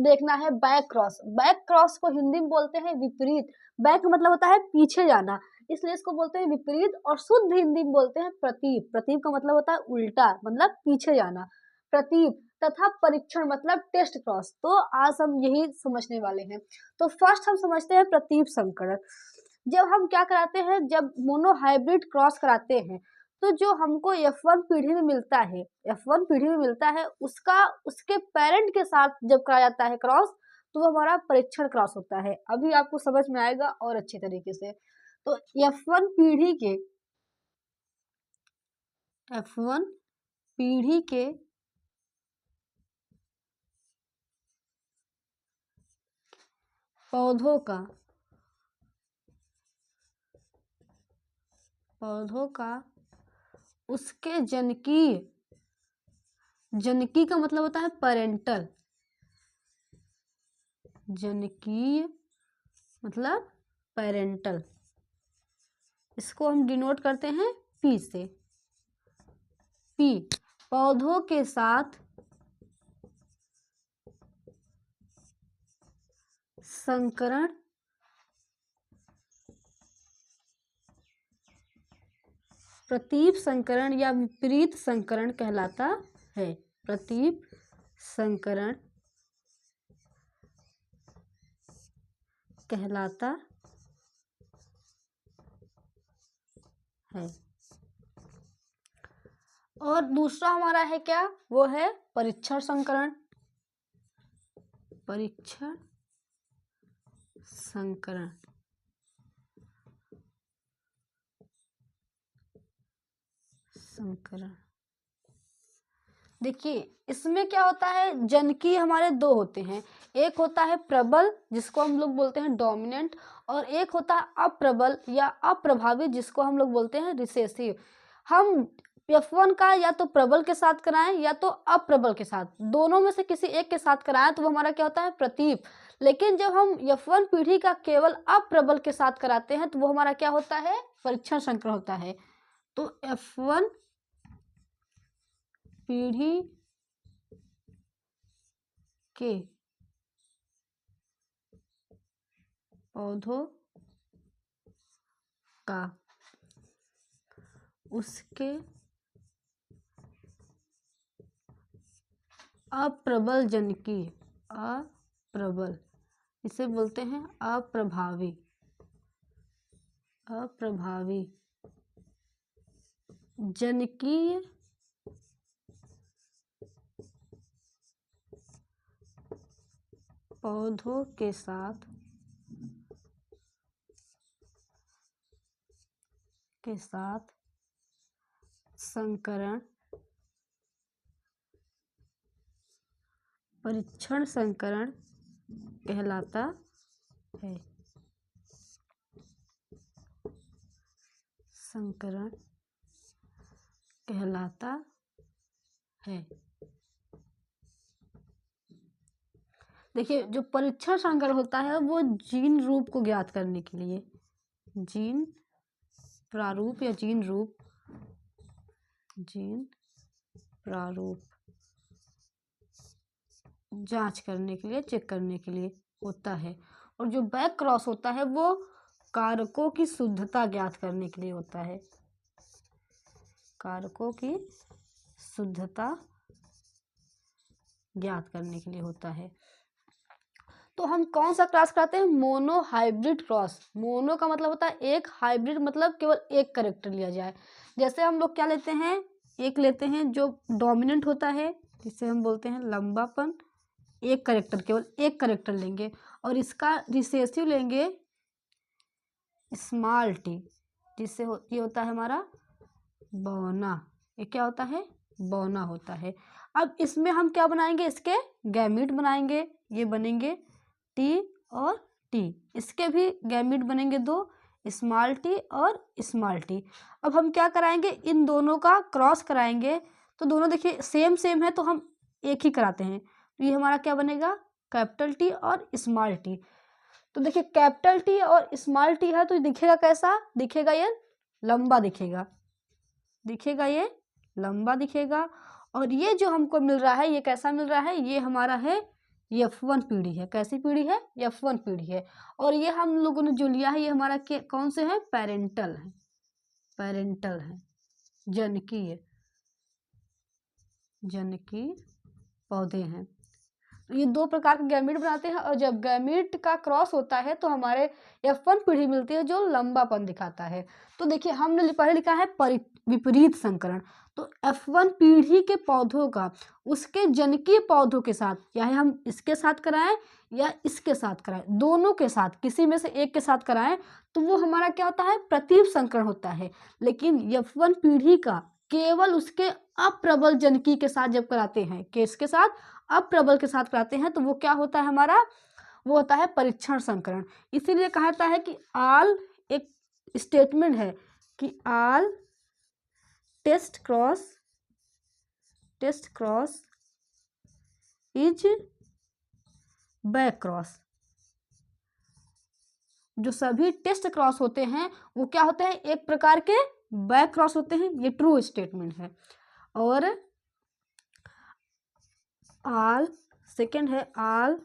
देखना है back cross. Back cross को हिंदी में बोलते हैं विपरीत। बैक मतलब होता है पीछे जाना, इसलिए इसको बोलते हैं विपरीत। और शुद्ध हिंदी में बोलते हैं प्रतीप। प्रतीप का मतलब होता है उल्टा, मतलब पीछे जाना, प्रतीप। तथा परीक्षण मतलब टेस्ट क्रॉस। तो आज हम यही समझने वाले हैं। तो फर्स्ट हम समझते हैं प्रतीप संकरण। जब हम क्या कराते हैं, जब मोनोहाइब्रिड क्रॉस कराते हैं, तो जो हमको F1 पीढ़ी में मिलता है, F1 पीढ़ी में मिलता है, उसका उसके पेरेंट के साथ जब कराया जाता है क्रॉस, तो वो हमारा परीक्षण क्रॉस होता है। अभी आपको समझ में आएगा और अच्छे तरीके से। तो F1 पीढ़ी के F1 पीढ़ी के पौधों का उसके जनकीय, जनकीय का मतलब होता है पेरेंटल, जनकीय मतलब पेरेंटल, इसको हम डिनोट करते हैं P से। P पौधों के साथ संकरण प्रतीप संकरण या विपरीत संकरण कहलाता है। प्रतीप संकरण कहलाता है। और दूसरा हमारा है क्या, वो है परीक्षण संकरण। परीक्षण संकरण देखिए इसमें क्या होता है, जनकीय हमारे दो होते हैं। एक होता है प्रबल, जिसको हम लोग बोलते हैं डोमिनेंट, और एक होता है अप्रबल या अप्रभावी, जिसको हम लोग बोलते हैं रिसेसिव। हम F1 का या तो प्रबल के साथ कराएं या तो अप्रबल के साथ, दोनों में से किसी एक के साथ कराएं तो वो हमारा क्या होता है, प्रतीप। लेकिन जब हम F1 पीढ़ी का केवल अप्रबल के साथ कराते हैं तो वो हमारा क्या होता है, परीक्षण संकरण होता है। तो F1 पीढ़ी के पौधों का उसके अप्रबल जनकीय, अप्रबल इसे बोलते हैं अप्रभावी, अप्रभावी जनकीय पौधों के साथ संकरण परीक्षण संकरण कहलाता है। संकरण कहलाता है। देखिए जो परीक्षण संकरण होता है वो जीन रूप को ज्ञात करने के लिए, जीन प्रारूप या जीन रूप, जीन प्रारूप जांच करने के लिए, चेक करने के लिए होता है। और जो बैक क्रॉस होता है वो कारकों की शुद्धता ज्ञात करने के लिए होता है, कारकों की शुद्धता ज्ञात करने के लिए होता है। तो हम कौन सा क्रॉस कराते हैं, मोनो हाइब्रिड क्रॉस। मोनो का मतलब होता है एक, हाइब्रिड मतलब केवल एक कैरेक्टर लिया जाए। जैसे हम लोग क्या लेते हैं, एक लेते हैं जो डोमिनेंट होता है, जिसे हम बोलते हैं लंबापन, एक कैरेक्टर, केवल एक कैरेक्टर लेंगे। और इसका रिसेसिव लेंगे स्मॉल टी, जिससे ये होता है हमारा बौना। ये क्या होता है, बौना होता है। अब इसमें हम क्या बनाएंगे, इसके गैमीट बनाएंगे, ये बनेंगे टी और टी। इसके भी गैमीट बनेंगे दो, स्मॉल टी और स्मॉल टी। अब हम क्या कराएंगे, इन दोनों का क्रॉस कराएंगे। तो दोनों देखिए सेम सेम है तो हम एक ही कराते हैं। तो ये हमारा क्या बनेगा, कैपिटल टी और स्मॉल टी। तो देखिए कैपिटल टी और स्मॉल टी है तो दिखेगा कैसा, दिखेगा ये लंबा दिखेगा, दिखेगा ये लंबा दिखेगा। और ये जो हमको मिल रहा है ये कैसा मिल रहा है, ये हमारा है F1 पीढ़ी है। कैसी पीढ़ी है? F1 पीढ़ी है। और ये हम लोगों ने जो लिया है ये हमारा कौन से है? पेरेंटल है, पेरेंटल है, जनकीय, जनकीय पौधे हैं। तो ये दो प्रकार के गैमीट बनाते हैं और जब गैमीट का क्रॉस होता है तो हमारे F1 पीढ़ी मिलती है जो लंबापन दिखाता है। तो देखिए हमने पहले लिखा है विपरीत संकरण। तो F1 पीढ़ी के पौधों का उसके जनकीय पौधों के साथ, चाहे हम इसके साथ कराएं या इसके साथ कराएं, दोनों के साथ किसी में से एक के साथ कराएं तो वो हमारा क्या होता है? प्रतीप संकरण होता है। लेकिन F1 पीढ़ी का केवल उसके अप्रबल जनकी के साथ जब कराते हैं, किसके साथ? अप्रबल के साथ कराते हैं, तो वो क्या होता है हमारा? वो होता है परीक्षण संकरण। इसीलिए कहता है कि आल, एक स्टेटमेंट है कि all test cross is back cross. जो सभी टेस्ट क्रॉस होते हैं वो क्या होते हैं? एक प्रकार के बैक क्रॉस होते हैं। ये ट्रू स्टेटमेंट है। और आल, सेकेंड है all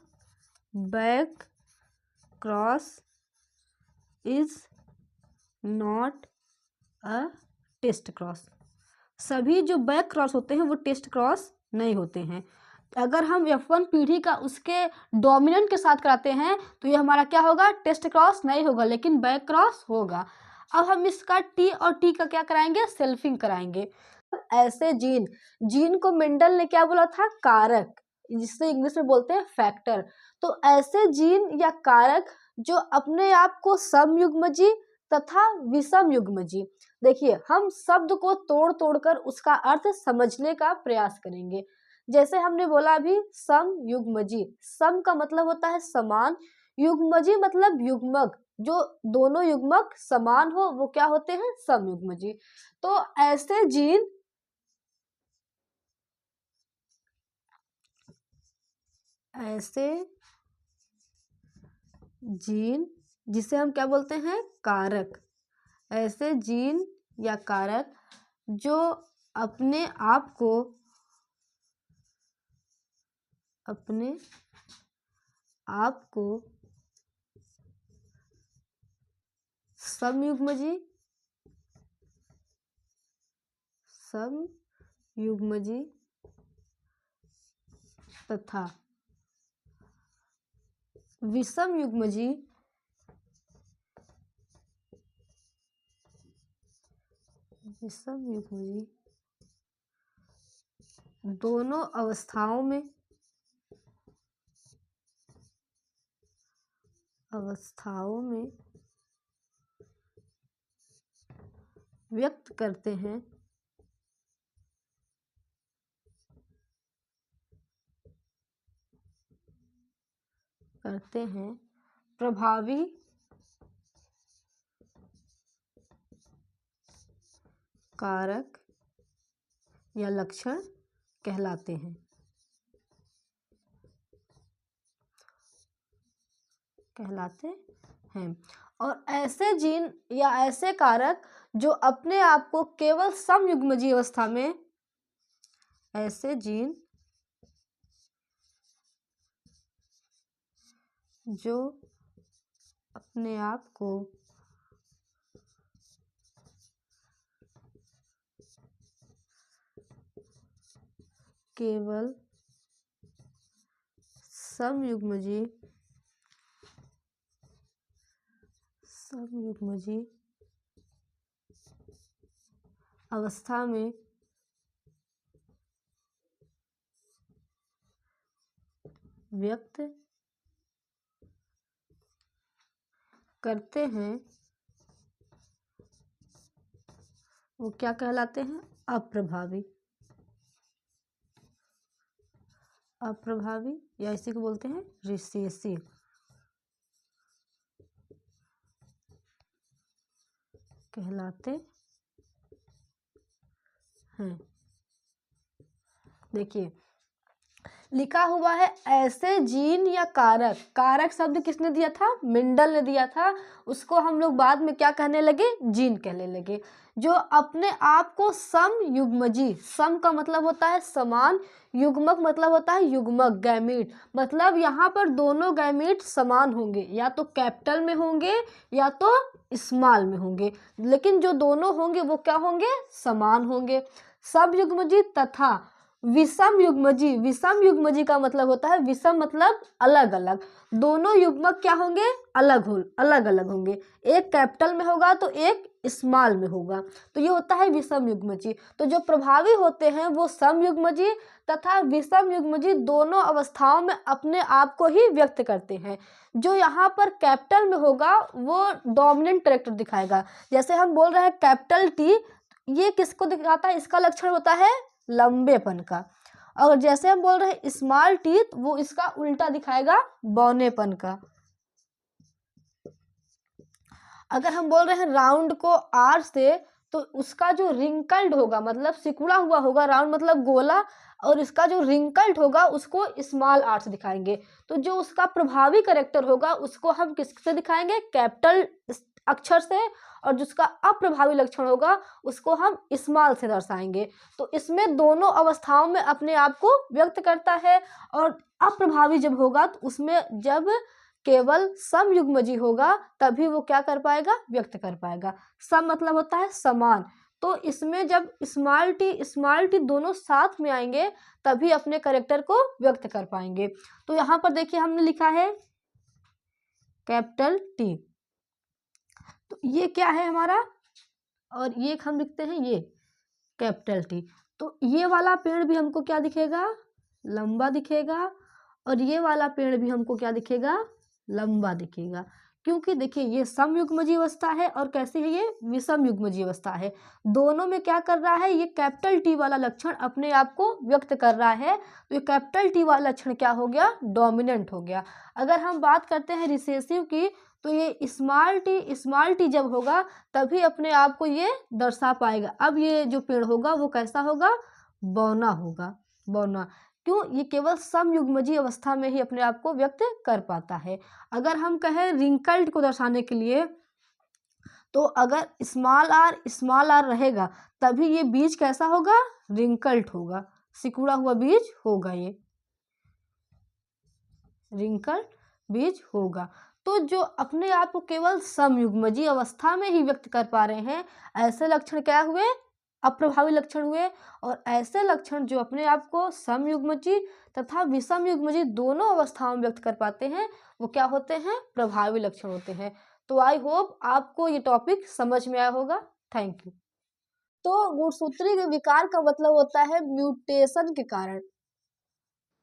back cross is not a test cross. सभी जो बैक क्रॉस होते हैं वो टेस्ट क्रॉस नहीं होते हैं। अगर हम F1 पीढ़ी का उसके डोमिनेंट के साथ कराते हैं तो ये हमारा क्या होगा? टेस्ट क्रॉस नहीं होगा, लेकिन बैक क्रॉस होगा। अब हम इसका T और T का क्या कराएंगे? सेल्फिंग कराएंगे। ऐसे जीन को मेंडल ने क्या बोला था? कारक, जिससे इंग्लिश में बोलते हैं फैक्टर। तो ऐसे जीन या कारक जो अपने आप को समयुग्मजी तथा विषम युग्मजी, देखिए हम शब्द को तोड़ तोड़कर उसका अर्थ समझने का प्रयास करेंगे। जैसे हमने बोला अभी समयुग्मजी, सम का मतलब होता है समान, युग्मजी मतलब युग्मक, जो दोनों युग्मक समान हो वो क्या होते हैं? समयुग्मजी। तो ऐसे जीन जिसे हम क्या बोलते हैं? कारक। ऐसे जीन या कारक जो अपने आप को समयुग्मजी तथा विषम युग्मजी दोनों अवस्थाओं में व्यक्त करते हैं प्रभावी कारक या लक्षण कहलाते हैं। और ऐसे जीन या ऐसे कारक जो अपने आप को केवल समयुग्मजी अवस्था में, ऐसे जीन जो अपने आप को केवल समयुग्मजी अवस्था में व्यक्त करते हैं वो क्या कहलाते हैं? अप्रभावी या इसी को बोलते हैं रिसेसिव कहलाते हैं। देखिए लिखा हुआ है ऐसे जीन या कारक, कारक शब्द किसने दिया था, मेंडल ने दिया था, उसको हम लोग बाद में क्या कहने लगे, जीन कहने लगे, जो अपने आप को सम युग्मजी, सम का मतलब होता है समान, युग्मक मतलब होता है युग्मक, गैमीट, मतलब यहाँ पर दोनों गैमीट समान होंगे, या तो कैपिटल में होंगे या तो स्मॉल में होंगे, लेकिन जो दोनों होंगे वो क्या होंगे, समान होंगे। सब युग्मजी तथा विषम युग्मजी, विषम युग्मजी का मतलब होता है, विषम मतलब अलग अलग, दोनों युग्मक क्या होंगे, अलग अलग होंगे, एक कैपिटल में होगा तो एक स्मॉल में होगा, तो ये होता है विषम युग्मजी। तो जो प्रभावी होते हैं वो सम युग्मजी तथा विषम युग्मजी दोनों अवस्थाओं में अपने आप को ही व्यक्त करते हैं। जो यहाँ पर कैपिटल में होगा वो डोमिनेंट कैरेक्टर दिखाएगा, जैसे हम बोल रहे हैं कैपिटल टी, ये किसको दिखाता है, इसका लक्षण होता है लंबेपन का, और जैसे हम बोल रहे हैं स्मॉल टीथ, वो इसका उल्टा दिखाएगा बौनेपन का। अगर हम बोल रहे हैं राउंड को आर से, तो उसका जो रिंकल्ड होगा मतलब सिकुड़ा हुआ होगा, राउंड मतलब गोला, और इसका जो रिंकल्ड होगा उसको स्मॉल आर से दिखाएंगे। तो जो उसका प्रभावी कैरेक्टर होगा उसको हम किससे दिखाएंगे, कैपिटल अक्षर से, और जिसका अप्रभावी लक्षण होगा उसको हम स्मॉल से दर्शाएंगे। तो इसमें दोनों अवस्थाओं में अपने आप को व्यक्त करता है, और अप्रभावी जब होगा तो उसमें जब केवल सम युग्मजी होगा तभी वो क्या कर पाएगा, व्यक्त कर पाएगा। सम मतलब होता है समान, तो इसमें जब स्मॉल टी दोनों साथ में आएंगे तभी अपने कैरेक्टर को व्यक्त कर पाएंगे। तो यहाँ पर देखिए हमने लिखा है कैपिटल टी, तो ये क्या है हमारा, और ये हम लिखते हैं ये कैपिटल टी, तो ये वाला पेड़ भी हमको क्या दिखेगा, लंबा दिखेगा, और ये वाला पेड़ भी हमको क्या दिखेगा, लंबा दिखेगा, क्योंकि देखिए ये समयुग्मजी अवस्था है और कैसी है, ये विषम युग्मजी अवस्था है, दोनों में क्या कर रहा है, ये कैपिटल टी वाला लक्षण अपने आप को व्यक्त कर रहा है, तो ये कैपिटल टी वाला लक्षण क्या हो गया, डोमिनेंट हो गया। अगर हम बात करते हैं रिसेसिव की, तो ये स्मॉल टी जब होगा तभी अपने आप को ये दर्शा पाएगा। अब ये जो पेड़ होगा वो कैसा होगा, बौना होगा, बौना, क्यों, ये केवल समयुग्मजी अवस्था में ही अपने आप को व्यक्त कर पाता है। अगर हम कहें रिंकल्ड को दर्शाने के लिए, तो अगर स्मॉल आर रहेगा तभी ये बीज कैसा होगा, रिंकल्ड होगा, सिकुड़ा हुआ बीज होगा, ये रिंकल्ड बीज होगा। तो जो अपने आप को केवल समयुग्मजी अवस्था में ही व्यक्त कर पा रहे हैं, ऐसे लक्षण क्या हुए, अप्रभावी लक्षण हुए, और ऐसे लक्षण जो अपने आप को समयुग्मजी तथा विषम युग्मजी दोनों अवस्थाओं में व्यक्त कर पाते हैं वो क्या होते हैं, प्रभावी लक्षण होते हैं। तो आई होप आपको ये टॉपिक समझ में आया होगा। Thank you. तो गुणसूत्री विकार का मतलब होता है म्यूटेशन के कारण,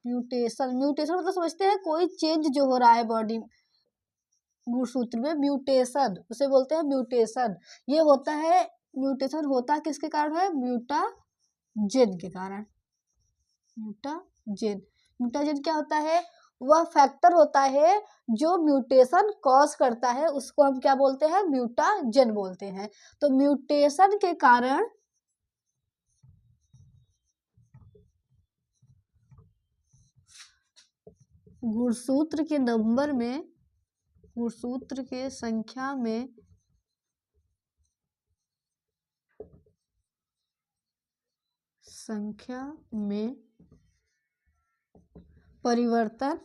म्यूटेशन, म्यूटेशन मतलब समझते हैं कोई चेंज जो हो रहा है बॉडी, गुणसूत्र में म्यूटेशन उसे बोलते हैं म्यूटेशन। ये होता है, म्यूटेशन होता किसके कारण है, म्यूटाजेन के कारण, म्यूटाजेन, म्यूटाजेन क्या होता है, वह फैक्टर होता है जो म्यूटेशन कॉज करता है, उसको हम क्या बोलते हैं, म्यूटाजेन बोलते हैं। तो म्यूटेशन के कारण गुणसूत्र के नंबर में, गुणसूत्र के संख्या में परिवर्तन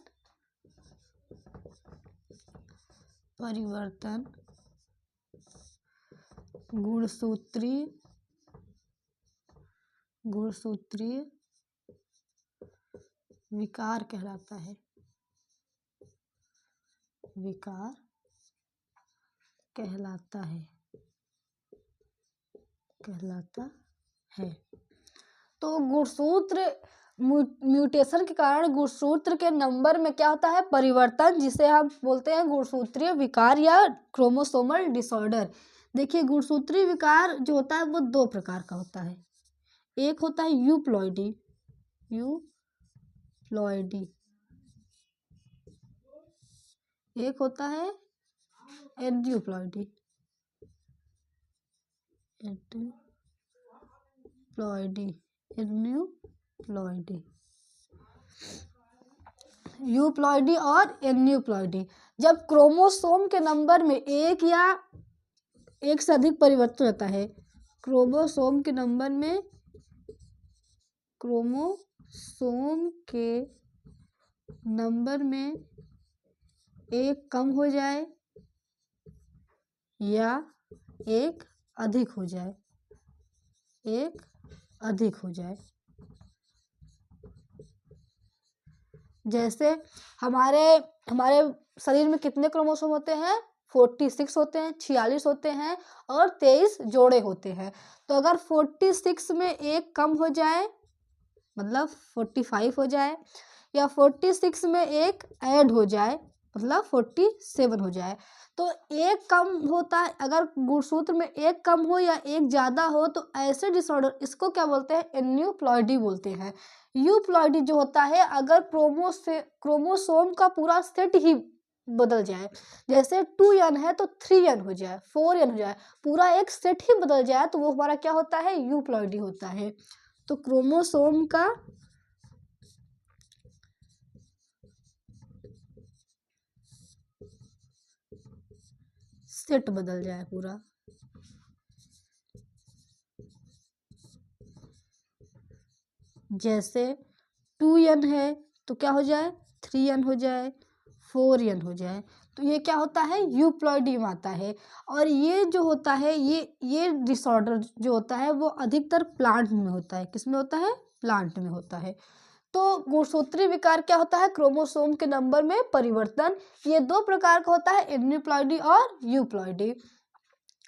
गुणसूत्रीय विकार कहलाता है, विकार कहलाता है। तो गुणसूत्र म्यूटेशन के कारण गुणसूत्र के नंबर में क्या होता है, परिवर्तन, जिसे हम बोलते हैं गुणसूत्रीय विकार या क्रोमोसोमल डिसऑर्डर। देखिए गुणसूत्रीय विकार जो होता है वो दो प्रकार का होता है, एक होता है यूप्लॉइडी, एक होता है एन्यूप्लॉइडी, एन्यूप्लॉइडी। यूप्लॉइडी और एन्यूप्लॉइडी। जब क्रोमोसोम के नंबर में एक या एक से अधिक परिवर्तन होता है, क्रोमोसोम के नंबर में एक कम हो जाए या एक अधिक हो जाए, जैसे हमारे शरीर में कितने क्रोमोसोम होते हैं? 46 होते हैं, 46 होते हैं और 23 जोड़े होते हैं। तो अगर 46 में एक कम हो जाए मतलब 45 हो जाए, या 46 में एक ऐड हो जाए मतलब 47 हो जाए, तो एक कम होता है। अगर गुणसूत्र में एक कम हो या एक ज़्यादा हो तो ऐसे डिसऑर्डर, इसको क्या बोलते हैं? एन्यूप्लॉइडी बोलते हैं। यूप्लॉइडी जो होता है, अगर क्रोमोसोम का पूरा सेट ही बदल जाए, जैसे 2n है तो 3n हो जाए, 4n हो जाए, पूरा एक सेट ही बदल जाए, तो वो हमारा क्या होता है? यूप्लॉइडी होता है। तो क्रोमोसोम का सेट बदल जाए पूरा, जैसे 2n है तो क्या हो जाए? 3n हो जाए, 4n हो जाए, तो ये क्या होता है? यूप्लॉइडी में आता है। और ये जो होता है, ये डिसऑर्डर जो होता है वो अधिकतर प्लांट में होता है। किसमें होता है? प्लांट में होता है। तो गुणसूत्रीय विकार क्या होता है? क्रोमोसोम के नंबर में परिवर्तन। ये दो प्रकार का होता है, एन्यूप्लॉइडी और यूप्लॉइडी।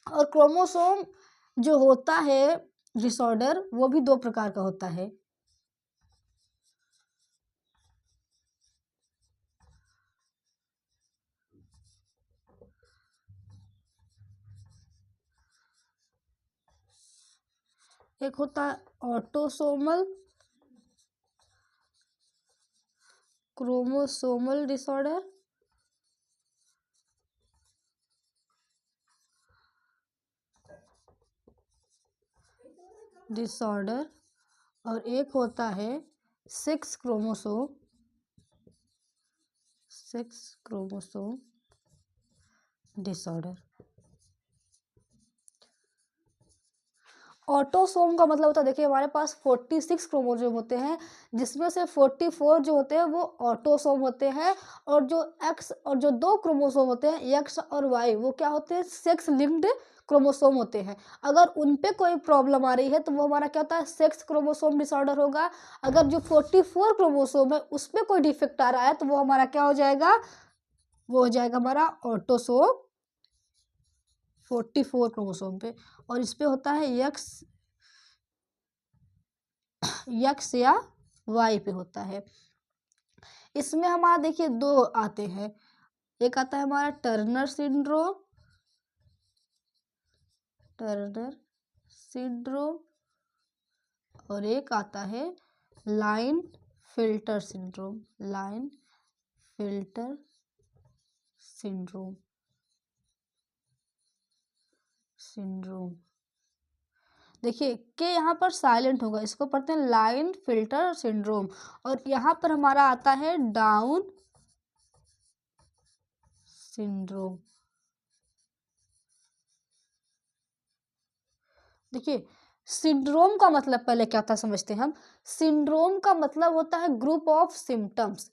और क्रोमोसोम जो होता है डिसऑर्डर, वो भी दो प्रकार का होता है। एक होता है ऑटोसोमल क्रोमोसोमल डिसऑर्डर, और एक होता है सेक्स क्रोमोसोम डिसऑर्डर। ऑटोसोम का मतलब होता है, देखिए हमारे पास 46 क्रोमोसोम होते हैं, जिसमें से 44 जो होते हैं वो ऑटोसोम होते हैं, और जो एक्स और जो दो क्रोमोसोम होते हैं एक्स और वाई, वो क्या होते हैं? सेक्स लिंक्ड क्रोमोसोम होते हैं। अगर उन पे कोई प्रॉब्लम आ रही है तो वो हमारा क्या होता है? सेक्स क्रोमोसोम डिसऑर्डर होगा। अगर जो 44 क्रोमोसोम है उसमें कोई डिफेक्ट आ रहा है तो वो हमारा क्या हो जाएगा? वो हो जाएगा हमारा ऑटोसोम 44 क्रोमोसोम पे। और इस पे होता है एक्स या वाई पे होता है। इसमें हमारा देखिए दो आते हैं, एक आता है हमारा टर्नर सिंड्रोम और एक आता है लाइन फिल्टर सिंड्रोम। देखिए के यहाँ पर साइलेंट होगा, इसको पढ़ते हैं लाइन फिल्टर सिंड्रोम। और यहाँ पर हमारा आता है डाउन सिंड्रोम। देखिए सिंड्रोम का मतलब पहले क्या था समझते हैं हम। सिंड्रोम का मतलब होता है ग्रुप ऑफ सिम्टम्स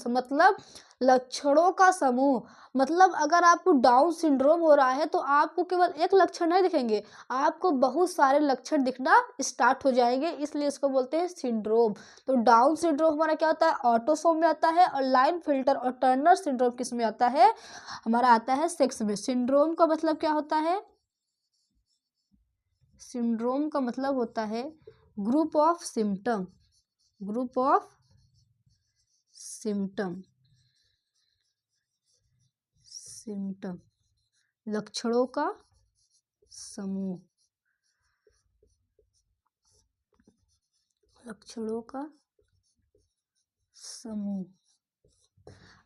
मतलब लक्षणों का समूह। मतलब अगर आपको डाउन सिंड्रोम हो रहा है तो आपको केवल एक लक्षण नहीं दिखेंगे, आपको बहुत सारे लक्षण दिखना स्टार्ट हो जाएंगे, इसलिए इसको बोलते हैं सिंड्रोम। तो डाउन सिंड्रोम हमारा क्या होता है? ऑटोसोम में आता है। और लाइन फिल्टर और टर्नर सिंड्रोम किस में आता है? हमारा आता है सेक्स में। सिंड्रोम का मतलब क्या होता है? सिंड्रोम का मतलब होता है ग्रुप ऑफ सिम्टम लक्षणों का समूह।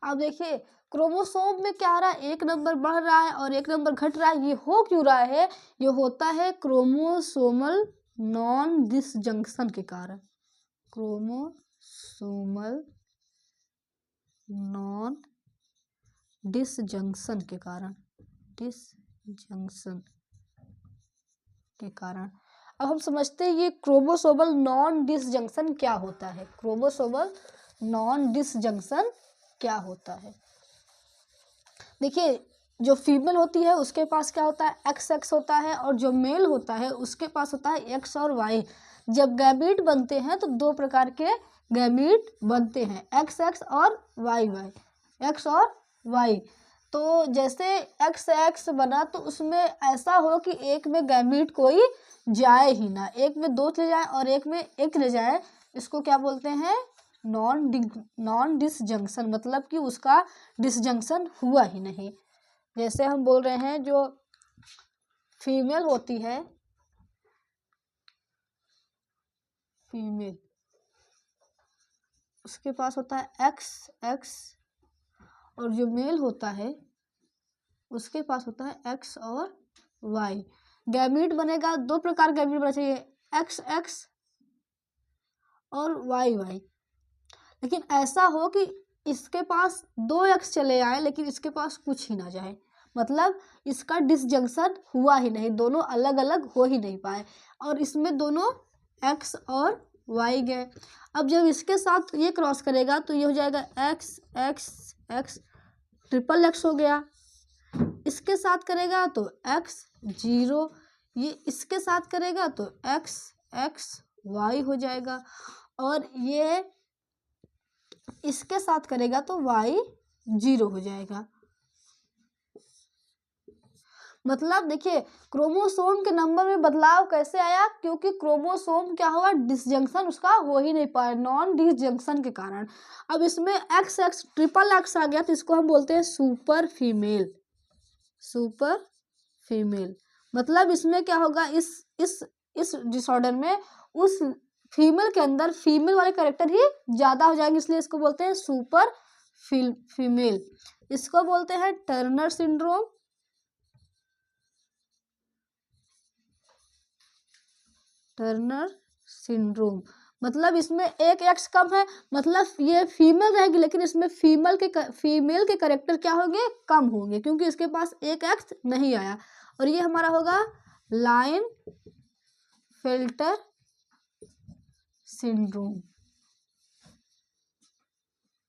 अब देखिए क्रोमोसोम में क्या आ रहा है? एक नंबर बढ़ रहा है और एक नंबर घट रहा है। ये हो क्यों रहा है? ये होता है क्रोमोसोमल नॉन डिसजंक्शन के कारण। क्रोमोसोमल नॉन डिसजंक्शन के कारण, डिसजंक्शन के कारण। अब हम समझते हैं ये क्रोमोसोमल नॉन डिसजंक्शन क्या होता है। क्रोमोसोमल नॉन डिसजंक्शन क्या होता है। देखिए जो फीमेल होती है उसके पास क्या होता है, एक्स एक्स होता है, और जो मेल होता है उसके पास होता है एक्स और वाई। जब गैमीट बनते हैं तो दो प्रकार के गैमीट बनते हैं, एक्स एक्स और वाई वाई, एक्स और वाई। तो जैसे एक्स एक्स बना तो उसमें ऐसा हो कि एक में गैमीट कोई जाए ही ना, एक में दो चले जाए और एक में एक ले जाए, इसको क्या बोलते हैं, नॉन डिसजंक्शन, मतलब कि उसका डिसजंक्शन हुआ ही नहीं। जैसे हम बोल रहे हैं जो फीमेल होती है, फीमेल उसके पास होता है एक्स एक्स, और जो मेल होता है उसके पास होता है एक्स और वाई। गैमीट बनेगा, दो प्रकार गैमीट बना चाहिए, एक्स एक्स और वाई वाई। लेकिन ऐसा हो कि इसके पास दो एक्स चले आए लेकिन इसके पास कुछ ही ना जाए, मतलब इसका डिसजंक्शन हुआ ही नहीं, दोनों अलग अलग हो ही नहीं पाए, और इसमें दोनों एक्स और वाई गए। अब जब इसके साथ ये क्रॉस करेगा तो ये हो जाएगा x x x, triple x हो गया। इसके साथ करेगा तो एक्स जीरो, ये इसके साथ करेगा तो एक्स एक्स वाई हो जाएगा, और ये इसके साथ करेगा तो y 0 हो जाएगा। मतलब देखिए क्रोमोसोम के नंबर में बदलाव कैसे आया, क्योंकि क्रोमोसोम क्या हुआ, डिसजंक्शन उसका हो ही नहीं पाया, नॉन डिसजंक्शन के कारण। अब इसमें एक्स एक्स ट्रिपल एक्स आ गया तो इसको हम बोलते हैं सुपर फीमेल, सुपर फीमेल। मतलब इसमें क्या होगा, इस डिसऑर्डर में उस फीमेल के अंदर फीमेल वाले कैरेक्टर ही ज्यादा हो जाएंगे, इसलिए इसको बोलते हैं सुपर फीमेल। इसको बोलते हैं टर्नर सिंड्रोम, टर्नर सिंड्रोम। मतलब इसमें एक एक्स कम है, मतलब ये फीमेल रहेगी लेकिन इसमें फीमेल के कैरेक्टर क्या होंगे, कम होंगे, क्योंकि इसके पास एक एक्स नहीं आया। और ये हमारा होगा line filter syndrome,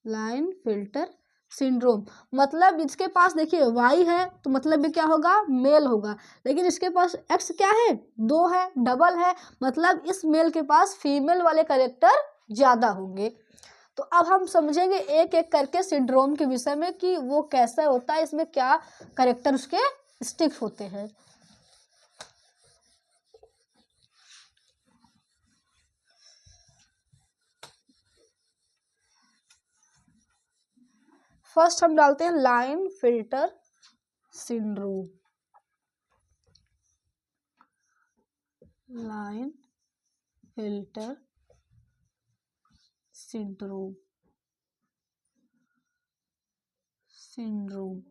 line filter syndrome. मतलब इसके पास देखिए वाई है तो मतलब ये क्या होगा, मेल होगा, लेकिन इसके पास एक्स क्या है, दो है, डबल है, मतलब इस मेल के पास फीमेल वाले कैरेक्टर ज्यादा होंगे। तो अब हम समझेंगे एक एक करके सिंड्रोम के विषय में कि वो कैसा होता है, इसमें क्या कैरेक्टर उसके स्टिक होते हैं। फर्स्ट हम डालते हैं line filter syndrome, line filter syndrome, syndrome,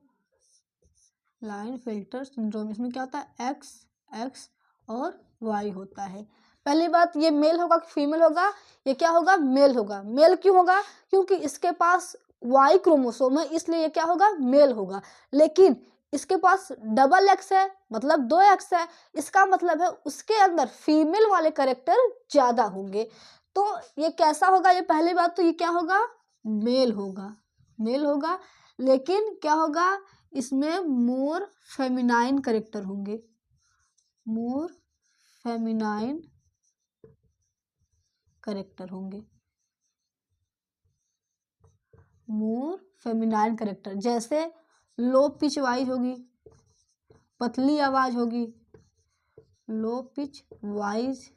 line filter syndrome. इसमें क्या होता है, एक्स एक्स और वाई होता है। पहली बात ये मेल होगा कि फीमेल होगा, ये क्या होगा, मेल होगा। मेल क्यों होगा, क्योंकि इसके पास वाई क्रोमोसोम है इसलिए ये क्या होगा, मेल होगा। लेकिन इसके पास डबल एक्स है मतलब दो एक्स है, इसका मतलब है उसके अंदर फीमेल वाले कैरेक्टर ज्यादा होंगे। तो ये कैसा होगा, ये पहली बात तो ये क्या होगा, मेल होगा, मेल होगा। लेकिन क्या होगा, इसमें मोर फेमिनाइन कैरेक्टर होंगे, मोर फेमिनाइन कैरेक्टर होंगे, मोर फेमिनाइन कैरेक्टर। जैसे लो पिच वॉइस होगी, पतली आवाज होगी, low pitch voice,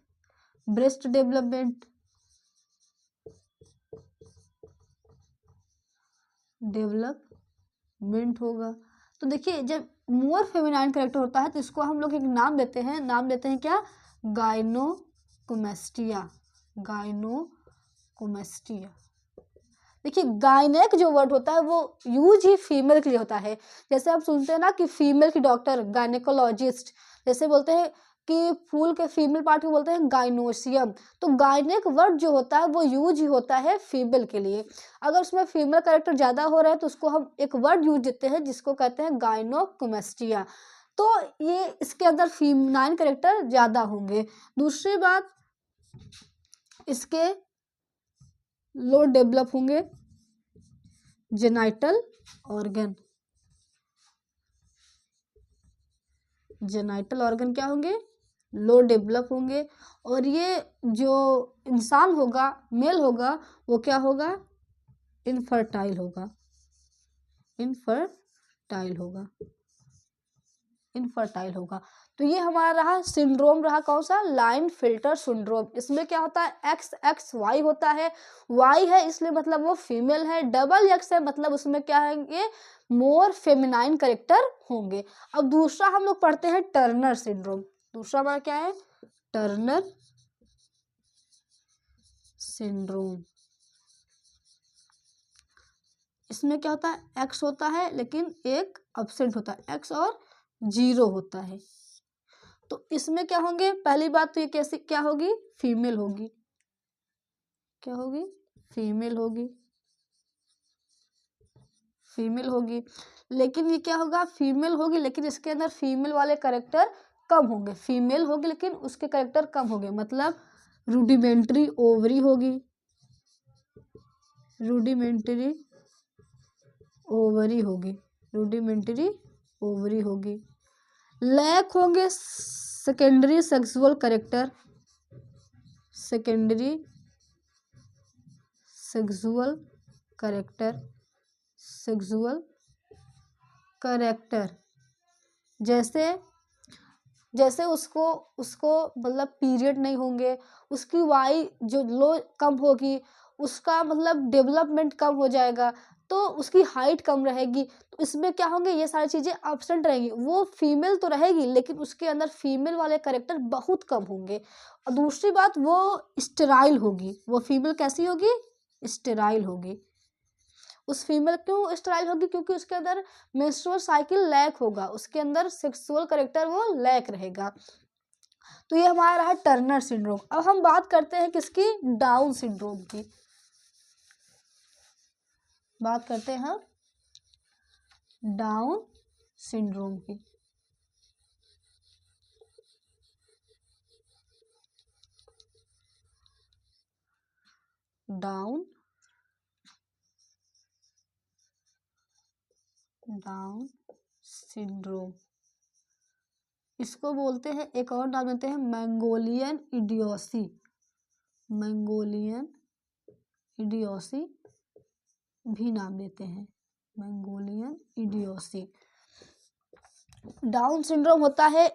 breast development, होगा। तो देखिए जब मोर फेमिनाइन कैरेक्टर होता है तो इसको हम लोग एक नाम देते हैं, नाम देते हैं क्या, गाइनोकोमेस्टिया, गाइनोकोमेस्टिया। देखिए गायनेक जो वर्ड होता है वो यूज ही फीमेल के लिए होता है। जैसे आप सुनते हैं ना कि फीमेल की डॉक्टर गायनेकोलॉजिस्ट, जैसे बोलते हैं कि फूल के फीमेल पार्ट को बोलते हैं गाइनोसियम। तो गायनेक वर्ड जो होता है वो यूज ही होता है फीमेल के लिए। अगर उसमें फीमेल कैरेक्टर ज़्यादा हो रहा है तो उसको हम एक वर्ड यूज देते हैं जिसको कहते हैं गाइनोकोमेस्टिया। तो ये इसके अंदर फीमेल कैरेक्टर ज़्यादा होंगे। दूसरी बात, इसके लो डेवलप होंगे जेनाइटल ऑर्गन। जेनाइटल ऑर्गन क्या होंगे? लो डेवलप होंगे। और ये जो इंसान होगा, मेल होगा, वो क्या होगा? इनफर्टाइल होगा। इनफर्टाइल होगा। इनफर्टाइल होगा। तो ये हमारा रहा सिंड्रोम, रहा कौन सा? Line filter syndrome. इसमें क्या होता है? XXY होता है। Y है इसलिए मतलब वो फीमेल है। डबल X है मतलब उसमें क्या है? ये मोर फेमिनाइन करेक्टर होंगे। अब दूसरा हम लोग पढ़ते हैं टर्नर सिंड्रोम। दूसरा हमारा क्या है? Turner syndrome. इसमें क्या होता है? X होता है लेकिन एक एब्सेंट होता है, X और 0 होता है। तो इसमें क्या होंगे? पहली बात तो ये कैसे क्या होगी? फीमेल होगी। क्या होगी? फीमेल होगी। फीमेल होगी। लेकिन ये क्या होगा? फीमेल होगी लेकिन इसके अंदर फीमेल वाले कैरेक्टर कम होंगे। फीमेल होगी लेकिन उसके कैरेक्टर कम होंगे, मतलब रूडिमेंट्री ओवरी होगी। रूडिमेंट्री ओवरी होगी। रूडिमेंट्री ओवरी होगी। लैक होंगे secondary sexual character. Secondary sexual character. Sexual character जैसे जैसे उसको उसको मतलब पीरियड नहीं होंगे, उसकी वाई जो लो कम होगी, उसका मतलब डेवलपमेंट कम हो जाएगा, तो उसकी हाइट कम रहेगी। तो इसमें क्या होंगे? ये सारी चीज़ें एब्सेंट रहेंगी। वो फीमेल तो रहेगी लेकिन उसके अंदर फीमेल वाले कैरेक्टर बहुत कम होंगे। और दूसरी बात, वो स्टेराइल होगी। वो फीमेल कैसी होगी? स्टेराइल होगी। उस फीमेल क्यों स्टेराइल होगी? क्योंकि उसके अंदर मेंस्ट्रुअल साइकिल लैक होगा, उसके अंदर सेक्सुअल कैरेक्टर वो लैक रहेगा। तो ये हमारा रहा टर्नर सिंड्रोम। अब हम बात करते हैं किसकी? डाउन सिंड्रोम की। बात करते हैं हम डाउन सिंड्रोम की। डाउन डाउन सिंड्रोम, इसको बोलते हैं, एक और नाम देते हैं मंगोलियन इडियोसी। मंगोलियन इडियोसी भी नाम देते हैं। मंगोलियन इडियोसी। डाउन सिंड्रोम होता है,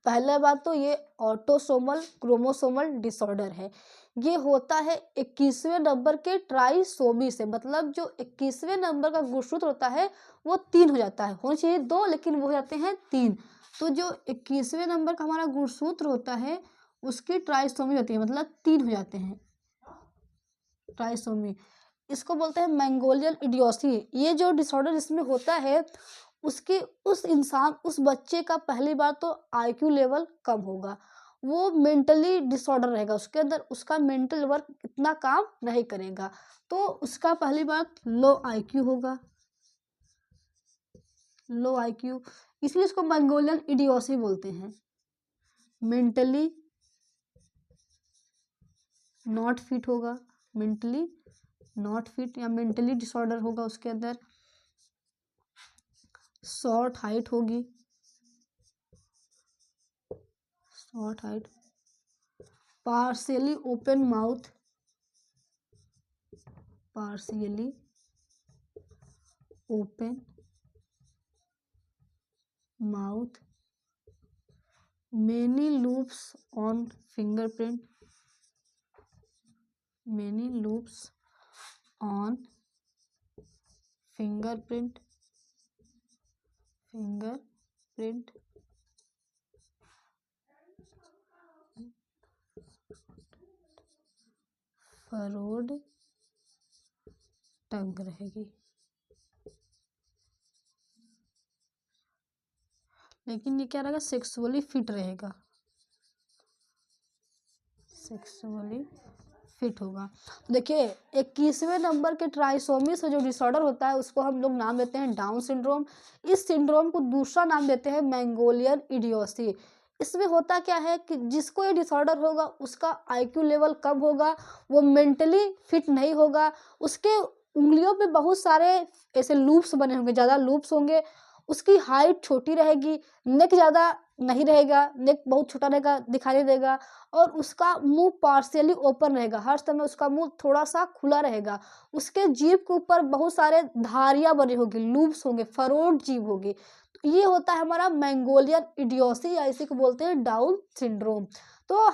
पहला बात तो ये ऑटोसोमल क्रोमोसोमल डिसऑर्डर है। ये होता है 21वें नंबर के ट्राइसोमी से, मतलब जो 21वें नंबर का गुणसूत्र होता है वो 3 हो जाता है। होना चाहिए 2 लेकिन वो हो जाते हैं 3। तो जो 21वें नंबर का हमारा गुणसूत्र होता है उसकी ट्राइसोमी होती है, मतलब 3 हो जाते हैं। ट्राइसोमी, इसको बोलते हैं मंगोलियन इडियोसी। ये जो डिसऑर्डर इसमें होता है उसके उस बच्चे का पहली बार तो आईक्यू लेवल कम होगा। वो मेंटली डिसऑर्डर रहेगा, उसके अंदर उसका मेंटल वर्क इतना काम नहीं करेगा। तो उसका पहली बात लो आईक्यू होगा। लो आईक्यू, इसलिए इसको मंगोलियन इडियोसी बोलते हैं। मेंटली नॉट फिट होगा। मेंटली नॉट फिट या मेंटली डिसऑर्डर होगा उसके अंदर। शॉर्ट हाइट होगी। Short height. Partially open mouth. Partially open mouth. Many loops on fingerprint. Many loops on fingerprint. Fingerprint. Furrowed tongue रहेगी, लेकिन ये क्या रहेगा? सेक्सुअली फिट रहेगा। सेक्सुअली फिट होगा। तो देखिए 21वें नंबर के ट्राइसोमी से जो डिसऑर्डर होता है उसको हम लोग नाम देते हैं डाउन सिंड्रोम। इस सिंड्रोम को दूसरा नाम देते हैं मैंगोलियन इडियोसी। इसमें होता क्या है कि जिसको ये डिसऑर्डर होगा उसका आईक्यू लेवल कम होगा, वो मेंटली फिट नहीं होगा, उसके उंगलियों पे बहुत सारे ऐसे लूप्स बने होंगे, ज़्यादा लूप्स होंगे, उसकी हाइट छोटी रहेगी, नेक ज़्यादा नहीं रहेगा, नेक बहुत छोटा रहेगा, दिखाई नहीं देगा, और उसका मुंह पार्शियली ओपन रहेगा, हर समय उसका मुंह थोड़ा सा खुला रहेगा, उसके जीभ के ऊपर बहुत सारे धारियां बनी होगी, लूप्स होंगे, फरोड जीभ होगी। तो ये होता है हमारा मैंगोलियन इडियोसी या इसी को बोलते हैं डाउन सिंड्रोम। तो